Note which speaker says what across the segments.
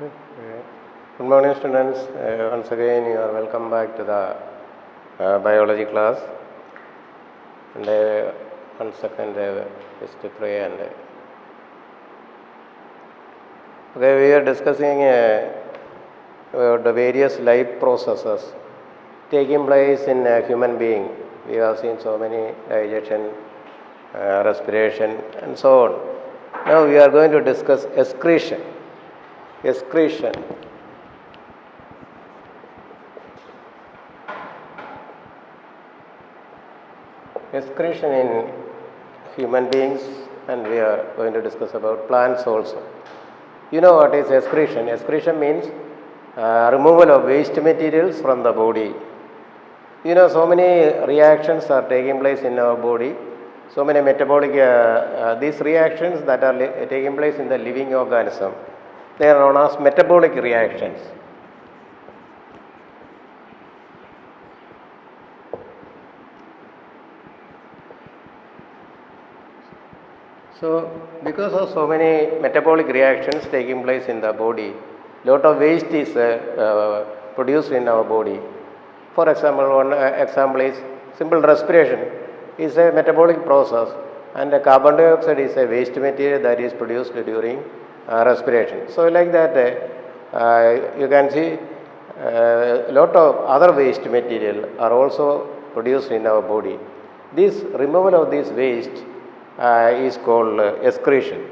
Speaker 1: Good morning, students. Once again, you are welcome back to the biology class. And one second, just to pray and. Okay, we are discussing about the various life processes taking place in a human being. We have seen so many digestion, respiration, and so on. Now we are going to discuss excretion. Excretion. Excretion in human beings, and we are going to discuss about plants also. You know what is excretion? Excretion means removal of waste materials from the body. You know, so many reactions are taking place in our body. So many metabolic, these reactions that are taking place in the living organism, they are known as metabolic reactions. So, because of so many metabolic reactions taking place in the body, lot of waste is produced in our body. For example, one example is simple respiration is a metabolic process, and carbon dioxide is a waste material that is produced during respiration. So, like that, you can see lot of other waste material are also produced in our body. This removal of this waste is called excretion.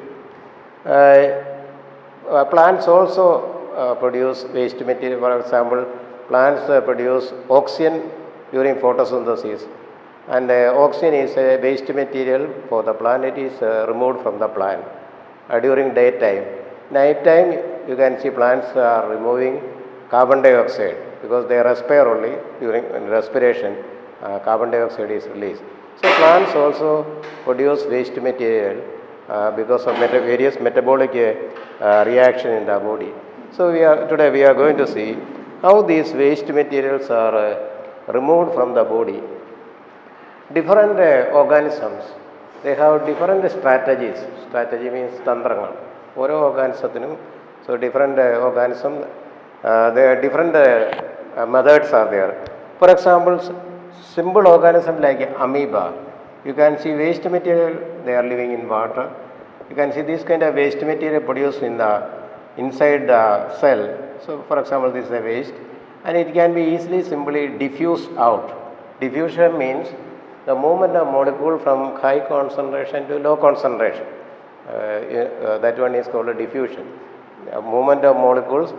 Speaker 1: Plants also produce waste material. For example, plants produce oxygen during photosynthesis, and oxygen is a waste material for the plant. It is removed from the plant during daytime. Nighttime, you can see plants are removing carbon dioxide because they respire only. During respiration, carbon dioxide is released. So plants also produce waste material because of various metabolic reaction in the body. So today we are going to see how these waste materials are removed from the body. Different organisms, they have different strategies. Strategy means tantrangal. One organism, so different organism, there are different methods are there. For example, simple organism like amoeba, you can see waste material, they are living in water. You can see this kind of waste material produced in the inside the cell. So for example, this is a waste, and it can be easily simply diffused out. Diffusion means the movement of molecule from high concentration to low concentration. That one is called a diffusion. Movement of molecules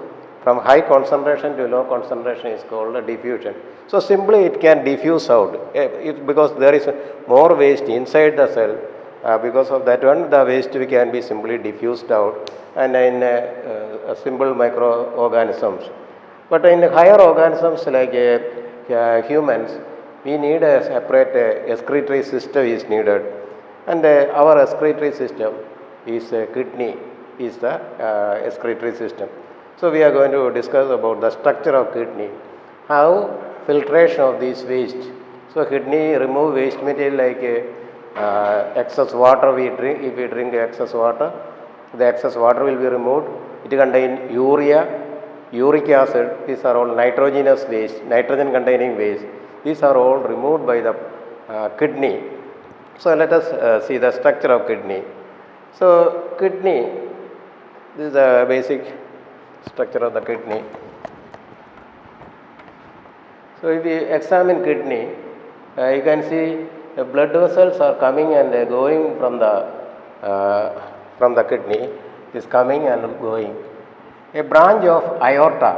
Speaker 1: from high concentration to low concentration is called a diffusion. So simply it can diffuse out because there is more waste inside the cell. Because of that one, the waste can be simply diffused out, and in simple microorganisms. But in higher organisms like humans, we need a separate excretory system is needed, and our excretory system is kidney is the excretory system. So we are going to discuss about the structure of kidney, how filtration of these waste. So kidney remove waste material like excess water we drink. If we drink excess water, the excess water will be removed. It contains urea, uric acid. These are all nitrogenous waste, nitrogen containing waste. These are all removed by the kidney. So let us see the structure of kidney. So kidney, this is the basic structure of the kidney. So if we examine kidney, you can see the blood vessels are coming and going from the kidney. It is coming and going. A branch of aorta,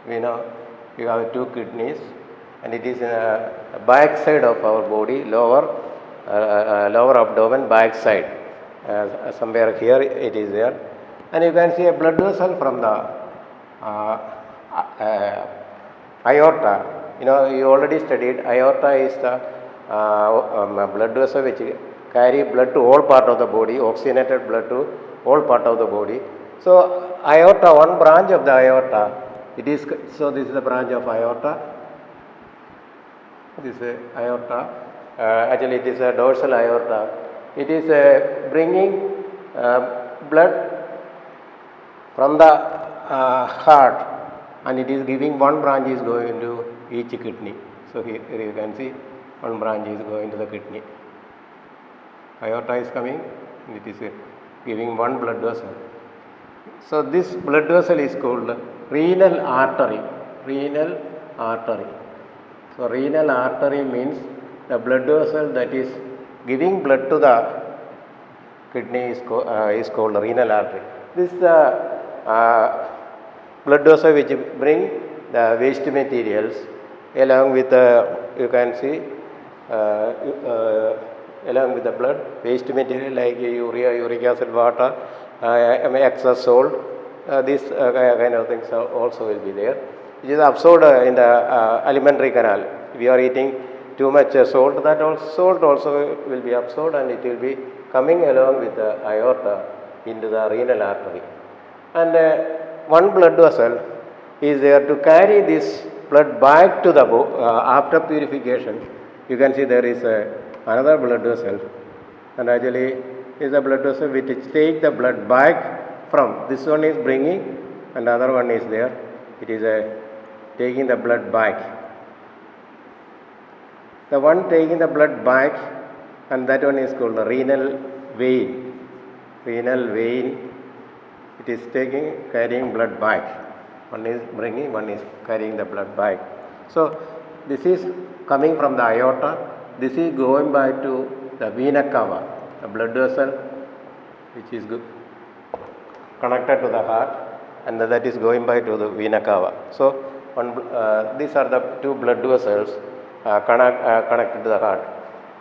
Speaker 1: we know we have two kidneys, and it is in the back side of our body, lower abdomen, back side. Somewhere here it is there, and you can see a blood vessel from the aorta. You know, you already studied aorta is the blood vessel which carry blood to all part of the body, oxygenated blood to all part of the body. So aorta, one branch of the aorta, it is, so this is the branch of aorta. This is aorta. Actually it is a dorsal aorta. It is bringing blood from the heart, and it is giving one branch is going to each kidney. So here you can see one branch is going to the kidney. Aorta is coming, and it is giving one blood vessel. So this blood vessel is called renal artery. Renal artery. So renal artery means the blood vessel that is giving blood to the kidney is called renal artery. This is the blood vessel which bring the waste materials along with the, you can see along with the blood, waste material like urea, uric acid, water, excess salt, these kind of things also will be there. It is absorbed in the alimentary canal. If you are eating too much salt, that salt also will be absorbed and it will be coming along with the aorta into the renal artery. And one blood vessel is there to carry this blood back to the after purification. You can see there is another blood vessel, and actually is a blood vessel which takes the blood back from, this one is bringing and the other one is there, it is taking the blood back. The one taking the blood back, and that one is called the renal vein. Renal vein, it is carrying blood back. One is bringing, one is carrying the blood back. So this is coming from the aorta. This is going back to the vena cava, the blood vessel which is connected to the heart, and that is going back to the vena cava. So these are the two blood vessels connected to the heart.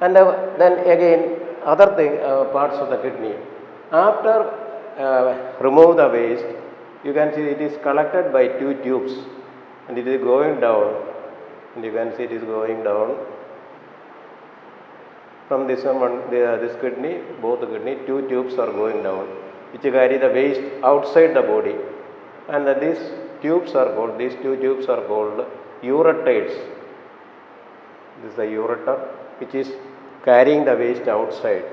Speaker 1: And then again other thing, parts of the kidney. After remove the waste, you can see it is collected by two tubes and it is going down, and you can see it is going down from this one, this kidney, both the kidney, two tubes are going down which carry the waste outside the body, and these two tubes are called ureters. This is the ureter which is carrying the waste outside.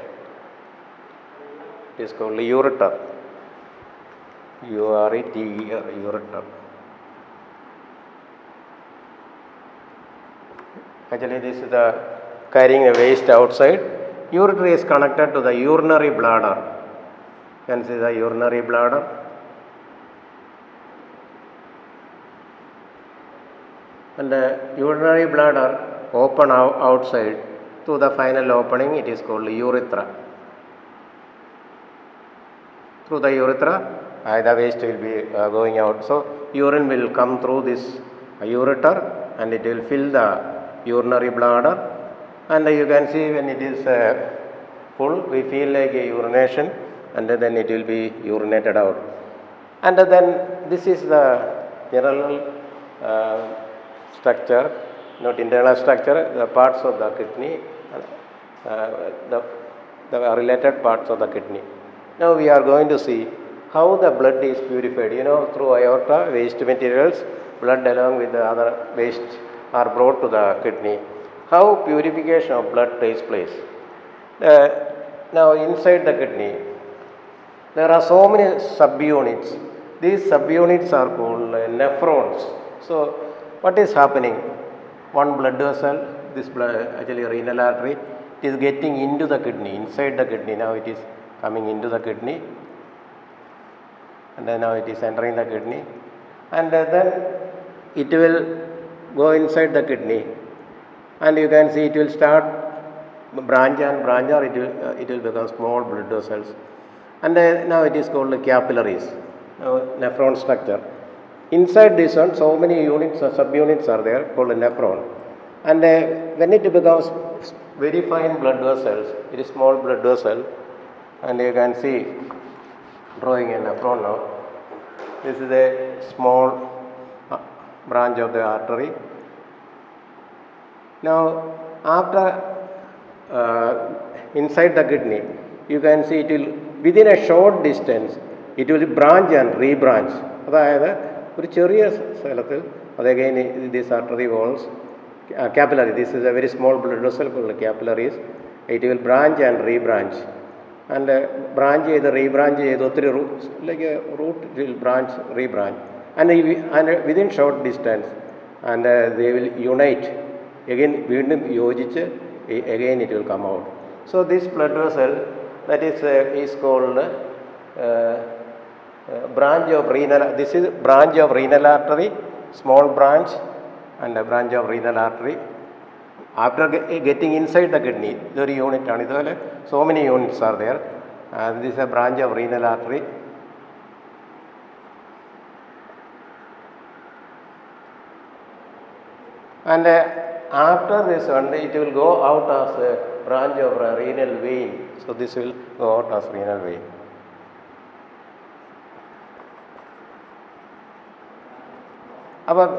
Speaker 1: It is called ureter. U-R-E-T-E-R, ureter. Actually, this is the carrying the waste outside. Ureter is connected to the urinary bladder. You can see the urinary bladder. And the urinary bladder open outside to the final opening, it is called urethra. Through the urethra, the waste will be going out. So urine will come through this ureter and it will fill the urinary bladder, and you can see when it is full, we feel like a urination, and then it will be urinated out. And then this is the general structure, not internal structure, the parts of the kidney, the related parts of the kidney. Now we are going to see how the blood is purified. Through aorta, waste materials, blood along with the other waste are brought to the kidney. How purification of blood takes place. Now inside the kidney, there are so many subunits. These subunits are called nephrons. So what is happening? One blood vessel, this blood, actually renal artery, it is getting into the kidney, inside the kidney. Now it is coming into the kidney, and then now it is entering the kidney, and then it will go inside the kidney, and you can see it will start branch and branch, or it will become small blood vessels, and now it is called capillaries. Now nephron structure. Inside this one, so many units, subunits are there called nephron, and when it becomes very fine blood vessels, it is small blood vessel, and you can see drawing a nephron now. This is a small branch of the artery. Now after inside the kidney, you can see it will within a short distance it will branch and rebranch. അതായത് ഒരു ചെറിയ സ്ഥലത്തിൽ again this artery walls, capillary, this is a very small blood vessel called capillaries, it will branch and rebranch, and branch ചെയ്ത് rebranch ചെയ്ത് ഒത്തിരി like root will branch rebranch and within short distance and they will unite again വീണ്ടും യോജിച്ച് again it will come out. So this blood vessel that is called branch of renal. This is branch of renal artery, small branch and a branch of renal artery. After getting inside the kidney, the unit ആണ്. So many units are there. This is a branch of renal artery. And after this one, it will go out as a branch of a renal vein. So this will go out as renal vein. But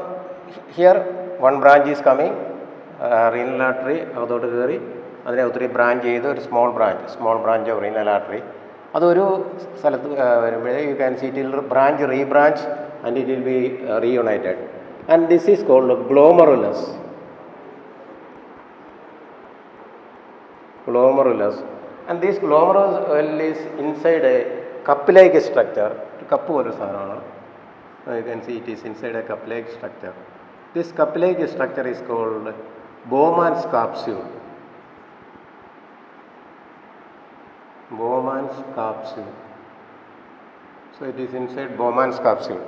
Speaker 1: here one branch is coming, renal artery, അതോട്ട് കയറി അതിനെ ഒത്തിരി branch ചെയ്ത് ഒരു small branch of renal artery അതൊരു സ്ഥലത്ത് വരുമ്പോഴേ you can see it will branch rebranch and it will be reunited. And this is called glomerulus. And this glomerulus is inside a cup-like structure. Cup പോലെ സാധനമാണ്. You can see it is inside a cup-like structure. This cup-like structure is called Bowman's capsule. So it is inside Bowman's capsule.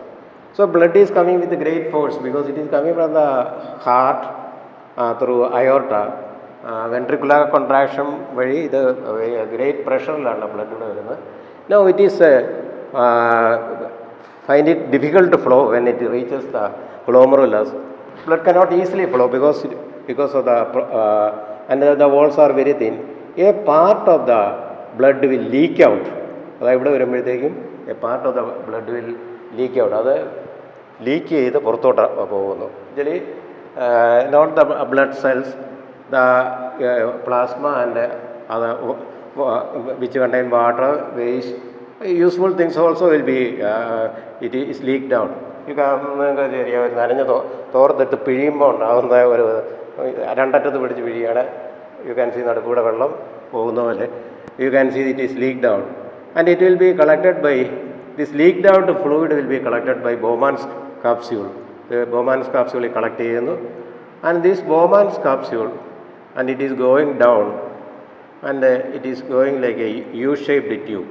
Speaker 1: So blood is coming with great force because it is coming from the heart through aorta. Ventricular contraction വഴി ഇത് great പ്രഷറിലാണ് blood ഇവിടെ വരുന്നത്. Now it is find it difficult to flow when it reaches the glomerulus. Blood cannot easily flow because of the and the walls are very thin. A part of the blood will leak out. അതായത് ഇവിടെ വരുമ്പോഴത്തേക്കും a part of the blood will leak out. അത് leak ചെയ്ത് പുറത്തോട്ട് പോകുന്നു. Actually not the blood cells, the plasma and other which contain water, waste, useful things also will be it is leaked out. നനഞ്ഞ തോർത്തിട്ട് പിഴിയുമ്പോൾ ഉണ്ടാകുന്ന ഒരു രണ്ടറ്റത്ത് പിടിച്ച് പിഴിയാണ്. യു ക്യാൻ സീ നടുക്കൂടെ വെള്ളം പോകുന്ന പോലെ you can see it is leaked out and it will be collected by this leaked out fluid will be collected by Bowman's capsule. Bowman's കാപ്സ്യൂളിൽ കളക്ട് ചെയ്യുന്നു. And this Bowman's capsule and it is going down and it is going like a U-shaped tube.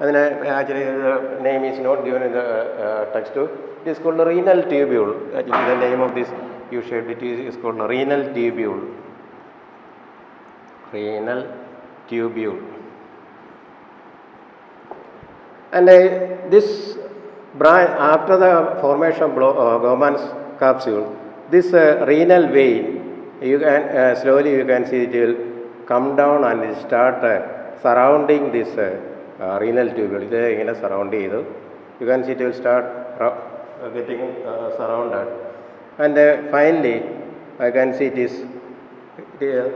Speaker 1: And actually the name is not given in the text. It is called renal tubule. Actually the name of this U-shaped tube is called renal tubule. And this branch, after the formation of Bowman's capsule, this renal vein, you can slowly you can see it will come down and start surrounding this renal tubule. ഇത് ഇങ്ങനെ surround ചെയ്തു. You can see it will start getting surrounded and finally I can see it is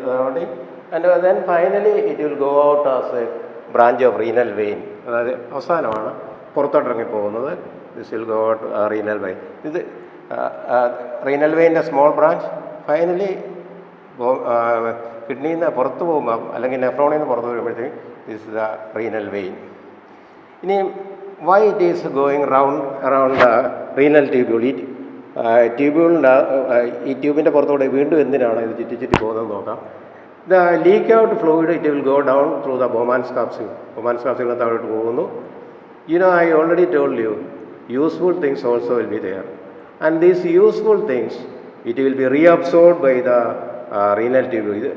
Speaker 1: surrounding and then finally it will go out as a branch of renal vein. അതായത് അവസാനമാണ് പുറത്തോട്ടിറങ്ങി പോകുന്നത്. This will go out renal vein. ഇത് renal vein a small branch. Finally കിഡ്നിയിൽ നിന്ന് പുറത്ത് പോകുമ്പോൾ അല്ലെങ്കിൽ നെഫ്രോണിൽ നിന്ന് പുറത്ത് വരുമ്പോഴത്തേക്കും this is the renal vein. ഇനി why it is going around the renal tubule? ഈ ട്യൂബ്യൂളിൻ്റെ ഈ ട്യൂബിൻ്റെ പുറത്തൂടെ വീണ്ടും എന്തിനാണ് ഇത് ചുറ്റി പോകുന്നത് നോക്കാം. The leak out fluid it will go down through the Bowman's capsule. Bowman's കാപ്സ്യൂളിന് താഴോട്ട് പോകുന്നു. I already told you useful things also will be there, and these useful things it will be reabsorbed by the renal tube. ഇത്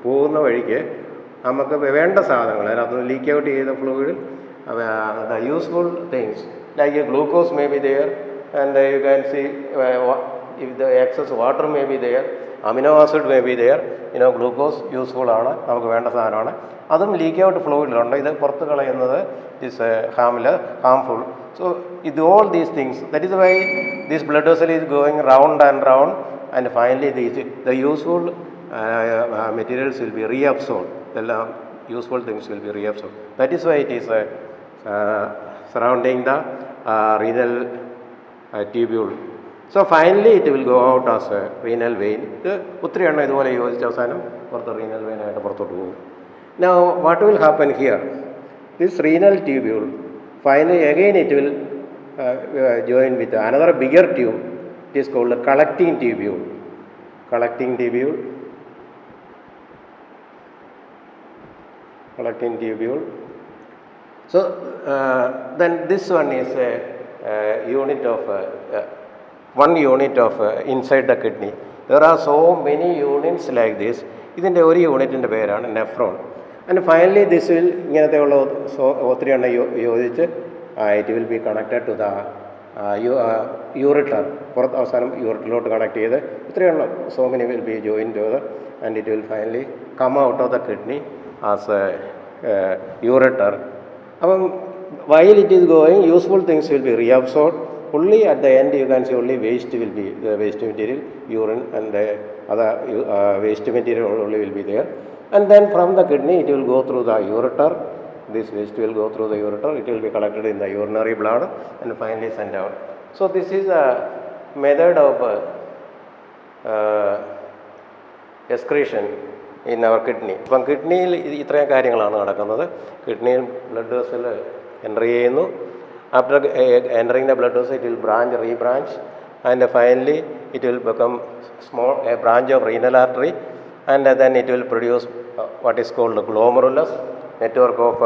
Speaker 1: പോകുന്ന വഴിക്ക് നമുക്ക് വേണ്ട സാധനങ്ങൾ അതിനകത്ത് ലീക്ക് ഔട്ട് ചെയ്ത fluid the useful things like glucose may be there and you can see if the excess water may be there, amino acid may be there. Glucose useful ആണ്, നമുക്ക് വേണ്ട സാധനമാണ്. അതും ലീക്ക് ഔട്ട് ഫ്ലൂയിഡിലുണ്ട്. ഇത് പുറത്ത് കളയുന്നത് is harmful. So ഇത് all these things, that is why this blood vessel is going round and round. And finally the useful materials will be reabsorbed. The useful things will be reabsorbed. That is why it is surrounding the renal tubule. So finally it will go out as a renal vein. ഇത് ഒത്തിരി എണ്ണം ഇതുപോലെ യോജിച്ച അവസാനം പുറത്ത് renal വെയിനായിട്ട് പുറത്തോട്ട് പോകും. Now, what will happen here? This renal tubule, finally again it will join with another bigger tube. It is called a collecting tubule. Collecting tubule. Collecting tubule. So, then this one is a unit of one unit of inside the kidney. There are so many units like this. ഇതിൻ്റെ ഒരു യൂണിറ്റിൻ്റെ പേരാണ് nephron. And finally this will ഇങ്ങനത്തെ ഉള്ള ഒത്തിരി എണ്ണം യോജിച്ച് ഇറ്റ് വിൽ ബി കണക്റ്റഡ് ടു ദ യൂറിട്ടർ. പുറത്ത് അവസാനം യൂറിറ്ററിലോട്ട് കണക്ട് ചെയ്ത് ഇത്രയും എണ്ണം so many will be join to the and it will finally come out of the kidney as a ureter. അപ്പം while it is going, useful things will be reabsorbed. Only at the end you can see only waste will be the waste material, urine and other waste material only will be there. And then from the kidney it will go through the ureter. This waste will go through the ureter. It will be collected in the urinary bladder and finally sent out. So this is a method of excretion in our kidney. ഇപ്പം കിഡ്നിയിൽ ഇത്രയും കാര്യങ്ങളാണ് നടക്കുന്നത്. കിഡ്നിയിൽ blood vessel enter ചെയ്യുന്നു. After entering the blood vessel, it will rebranch, and finally it will become a branch of renal artery, and then it will produce what is called the glomerulus, network of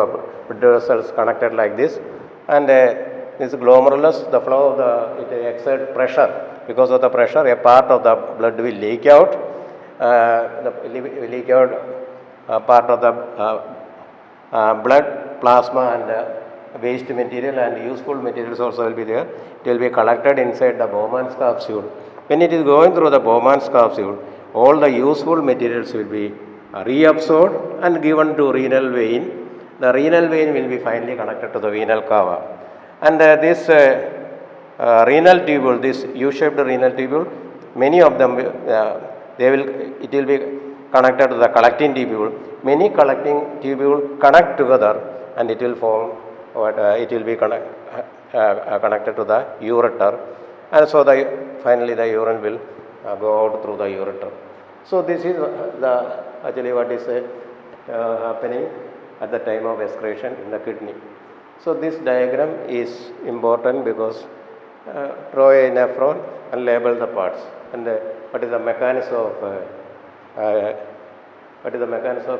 Speaker 1: blood vessels connected like this. And this glomerulus, the flow of it exerts pressure. Because of the pressure, a part of the blood will leak out. Part of the blood, plasma and waste material and useful materials also will be there. It will be collected inside the Bowman's capsule. When it is going through the Bowman's capsule, all the useful materials will be reabsorbed and given to renal vein. The renal vein will be finally connected to the venal cava. And this renal tubule, this U-shaped renal tubule, many of them it will be connected to the collecting tubule. Many collecting tubule connect together and it will form it will be connected to the ureter, and so finally the urine will go out through the ureter. So this is actually what is happening at the time of excretion in the kidney. So this diagram is important because draw a nephron and label the parts, and what is the mechanism of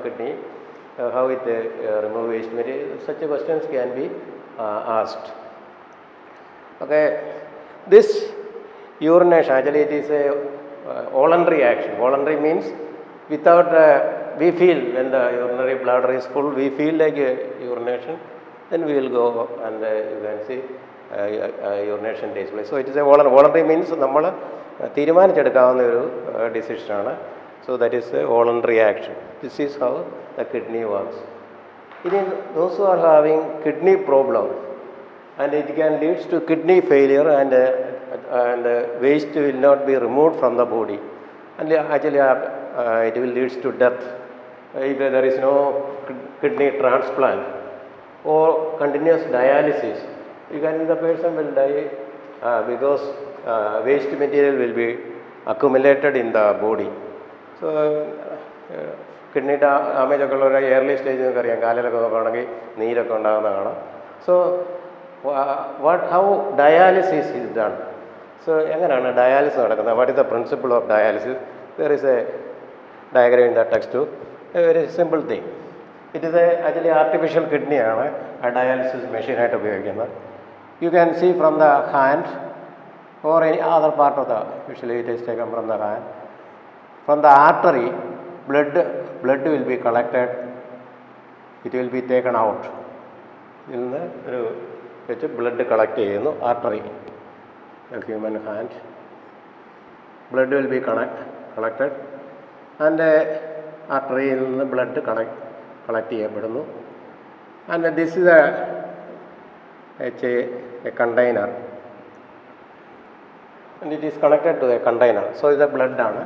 Speaker 1: kidney. How it remove waste material, such questions can be asked. Okay, this urination actually it is a voluntary action. Voluntary means without we feel when the urinary bladder is full, we feel like urination, then we will go and you can see urination takes place. So it is a voluntary means നമ്മൾ തീരുമാനിച്ചെടുക്കാവുന്ന ഒരു ഡിസിഷനാണ്. So that is a voluntary action. This is how the kidney works. Those who are having kidney problem and it can lead to kidney failure and waste will not be removed from the body, and actually it will lead to death if there is no kidney transplant or continuous dialysis. The person will die because waste material will be accumulated in the body. So kidney damage ഒക്കെ ഉള്ളവരെ early stage നിങ്ങൾക്ക് അറിയാം, കാലിലൊക്കെ നോക്കുകയാണെങ്കിൽ നീരൊക്കെ ഉണ്ടാകുന്നതാണ്. So how dialysis is done. So എങ്ങനെയാണ് dialysis നടക്കുന്നത്? What is the principle of dialysis? There is a diagram in the text too. A very simple thing. It is actually artificial കിഡ്നിയാണ് ആ dialysis മെഷീനായിട്ട് ഉപയോഗിക്കുന്നത്. You can see from the hand or any other part of the usually it is taken from the hand. From the artery, blood will be collected, it will be taken out. ഇതിൽ നിന്ന് ഒരു വെച്ച് blood collect ചെയ്യുന്നു artery, human hand. Blood will be collected and ആർട്ടറിയിൽ നിന്ന് blood collect ചെയ്യപ്പെടുന്നു. And this is a container and it is connected to a container. So ഇത് blood ആണ്.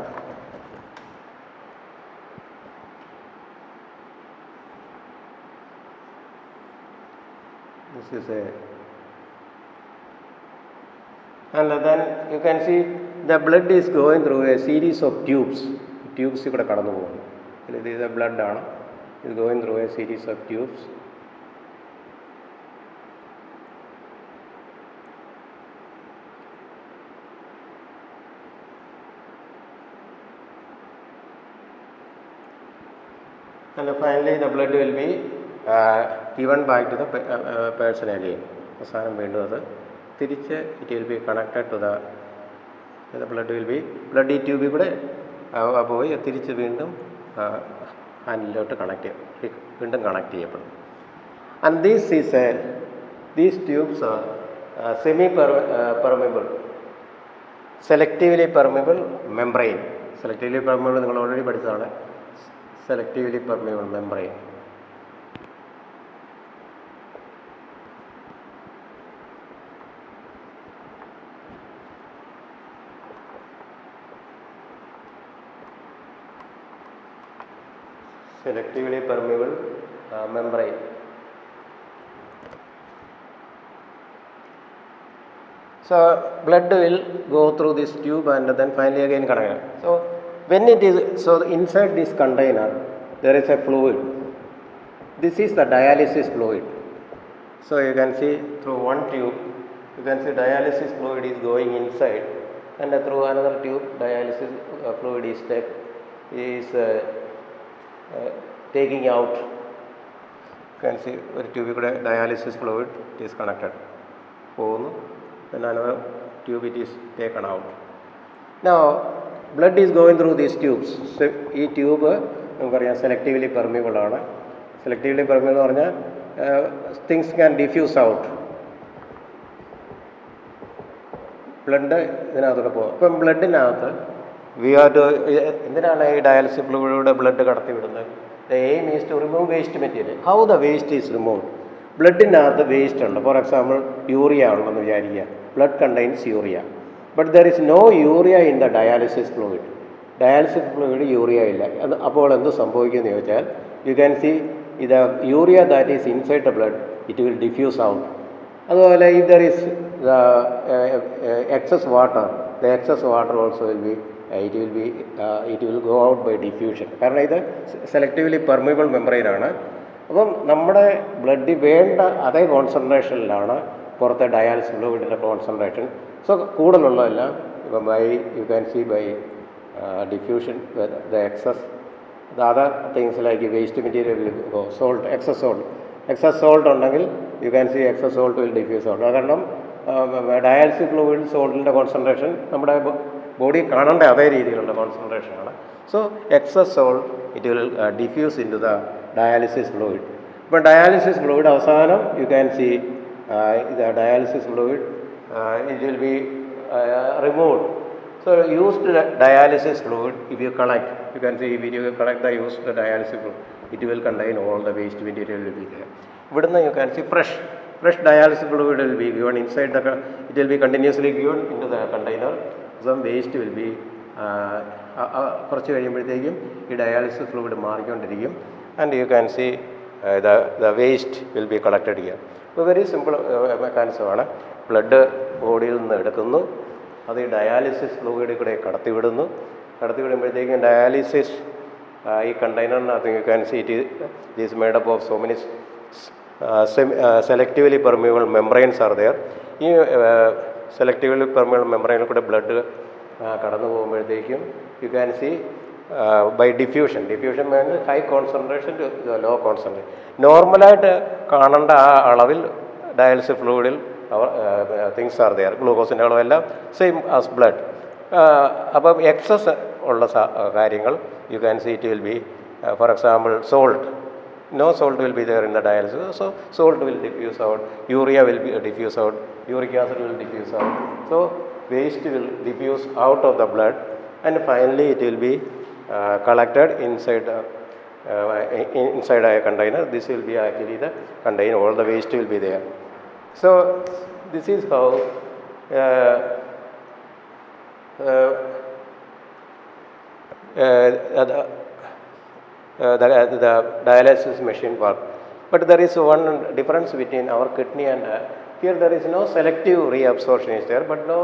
Speaker 1: This is and then you can see the blood is going through a series of tubes. Tubes ഇവിടെ കടന്നു പോകുന്നു. ഇത് blood ആണ്. is going through a series of tubes. And finally the blood will be given back to the person again. അവസാനം വീണ്ടും അത് തിരിച്ച് it will be connected to the blood will be blood ഈ ട്യൂബിൽ കൂടെ പോയി തിരിച്ച് വീണ്ടും ഹാൻഡിലോട്ട് വീണ്ടും കണക്ട് ചെയ്യപ്പെടും. And these tubes are semi-permeable, selectively permeable membrane. Selectively permeable നിങ്ങൾ ഓൾറെഡി പഠിച്ചതാണ്. Selectively permeable membrane. Selectively permeable membrane. So blood will go through this tube and then finally again connect. So when it is, so inside this container there is a fluid. This is the dialysis fluid. So you can see through one tube, you can see dialysis fluid is going inside, and through another tube dialysis fluid is taking out. You can see ഒരു ട്യൂബിൽ കൂടെ dialysis fluid it is connected പോകുന്നു, then another tube it is taken out. Now blood is going through these tubes. So ഈ tube നമുക്കറിയാം selectively permeable ആണ്. Selectively permeable എന്ന് പറഞ്ഞാൽ things can diffuse out. Blood ഇതിനകത്തൊക്കെ പോകും. അപ്പം ബ്ലഡിനകത്ത് എന്തിനാണ് ഈ ഡയാലിസിസ് ഫ്ലൂയിഡിലൂടെ ബ്ലഡ് കടത്തി വിടുന്നത്? The aim is to remove waste material. How the waste is removed? ബ്ലഡിനകത്ത് വേസ്റ്റ് ഉണ്ട്. ഫോർ എക്സാമ്പിൾ യൂറിയ ഉണ്ടെന്ന് വിചാരിക്കുക. Blood contains urea, but there is no urea in the dialysis fluid. Dialysis fluid urea ഇല്ല. അപ്പോൾ എന്ത് സംഭവിക്കുമെന്ന് ചോദിച്ചാൽ, you can see the urea that is inside the blood it will diffuse out. അതുപോലെ if there is the excess water, the excess water also will be it will go out by diffusion. കാരണം ഇത് selectively permeable membrane ആണ്. അപ്പം നമ്മുടെ ബ്ലഡിൽ വേണ്ട അതേ കോൺസെൻട്രേഷനിലാണ് പുറത്തെ ഡയാലിസിസ് ഫ്ലൂയിഡിൻ്റെ കോൺസെൻട്രേഷൻ. സോ കൂടുതലുള്ളതെല്ലാം ഇപ്പം you can see by diffusion the excess the other things like waste material salt, excess salt ഉണ്ടെങ്കിൽ you can see excess salt will diffuse out. കാരണം ഡയാലിസിസ് ഫ്ലൂയിഡ് സോൾട്ടിൻ്റെ കോൺസെൻട്രേഷൻ നമ്മുടെ ബോഡി കാണേണ്ട അതേ രീതിയിലുള്ള കോൺസെൻട്രേഷനാണ്. So excess salt it will diffuse into the dialysis fluid. ഇപ്പം dialysis fluid അവസാനം you can see the dialysis fluid it will be removed. So used dialysis fluid if you collect, you can see if you collect the used dialysis fluid it will contain all the waste material will be there. ഇവിടുന്ന് you can see fresh dialysis fluid will be given inside the, it will be continuously given into the container. Some waste will be കുറച്ച് കഴിയുമ്പോഴത്തേക്കും ഈ dialysis fluid മാറിക്കൊണ്ടിരിക്കും. And you can C the waste will be collected here. അപ്പോൾ very simple മെക്കാനിസമാണ്. Blood ബോഡിയിൽ നിന്ന് എടുക്കുന്നു, അത് ഈ ഡയാലിസിസ് ഫ്ലൂയിഡിൽ കൂടെ കടത്തിവിടുമ്പോഴത്തേക്കും ഡയാലിസിസ് ഈ കണ്ടെയ്നറിനകത്ത് you can see it is made up of so many selectively permeable membranes are there. ഈ സെലക്റ്റീവ്ലി പെർമിബിൾ മെംബ്രെയിനിൽ കൂടെ ബ്ലഡ് കടന്നു പോകുമ്പോഴത്തേക്കും you can see by diffusion വേണ്ടി high concentration to low concentration. നോർമലായിട്ട് കാണേണ്ട ആ അളവിൽ ഡയാലിസിസ് ഫ്ലൂയിഡിൽ തിങ്സ് ആർ ദെയർ, ഗ്ലൂക്കോസിൻ്റെ അളവെല്ലാം സെയിം ആസ് ബ്ലഡ്. അപ്പം എക്സസ് ഉള്ള കാര്യങ്ങൾ you can see it will be for example salt. No salt will be there in the dialysis, so salt will diffuse out, urea will be diffuse out, uric acid will diffuse out. So waste will diffuse out of the blood, and finally it will be collected inside a container. This will be actually the container, all the waste will be there. So this is how the dialysis machine work. But there is one difference between our kidney and here there is no selective reabsorption is there, but no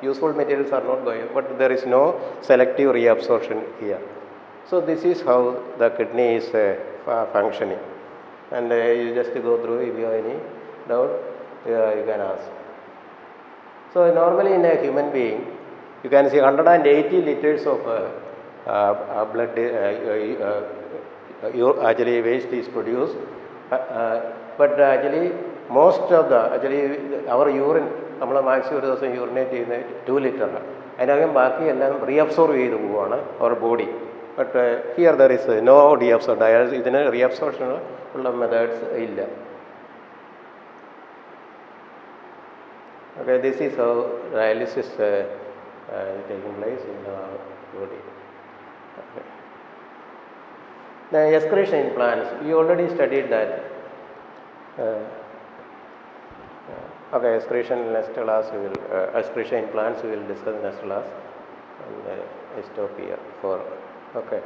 Speaker 1: useful materials are not going, but there is no selective reabsorption here. So this is how the kidney is functioning. And you just go through. If you have any doubt, you can ask. So normally in a human being, you can see 180 liters of blood, actually waste is produced. But actually most of the, our urine, നമ്മൾ maximum ഒരു ദിവസം urinate ചെയ്യുന്നത് 2 ലിറ്ററാണ്. അതിനകം ബാക്കി എല്ലാം reabsorb ചെയ്ത് പോവുകയാണ് അവർ body. But here there is no reabsorption. ഇതിന് റീഅബ്സോർഷൻ ഉള്ള മെത്തേഡ്സ് ഇല്ല. Okay, this is how dialysis taking place in the body. Okay. Now, excretion in plants, we already studied that. Okay, excretion in next class we will, excretion in plants we will discuss in next class. And I stop here for, okay.